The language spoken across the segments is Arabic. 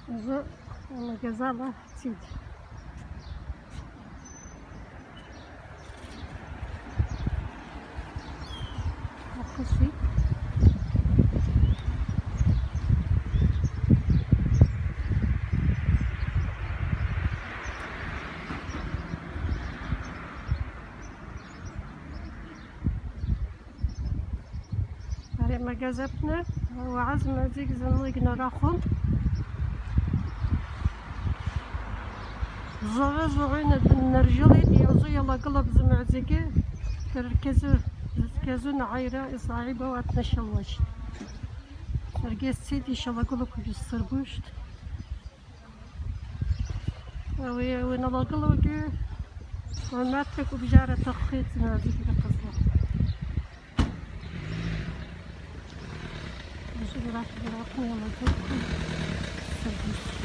هذا والله غزالة سيدي أخصي ما جازتنا وعزم زيك زنيقنا راخم زغينا بالنرجلي يوزي يلا قلب زمع زيكي تركزون عايرة صعيبة واتنشلوش تركز سيدي شلا قلب في السربوشت وين الله قلب وماتك وبجارة تخيط نازك بقصة نجيب راحني يلا قلب السربوشت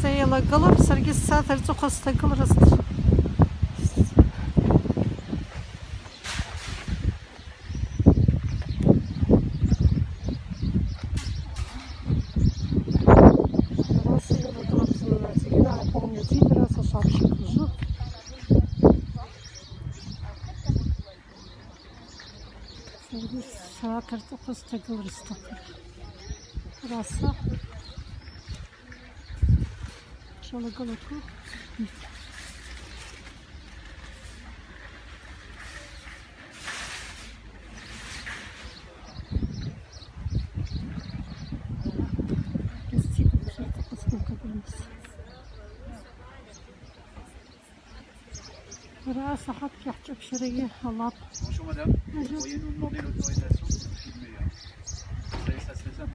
يلا قلب سرقي الساتر تخص تقل رست راسي يلا قلب زماتي كده عطوني زيد راسه صار شكل جو سرقي الساتر تخص تقل رست راسه شغل قلبكم راسه حط في حجب شريه الله. Bonjour madame, pourriez-nous demander l'autorisation de filmer?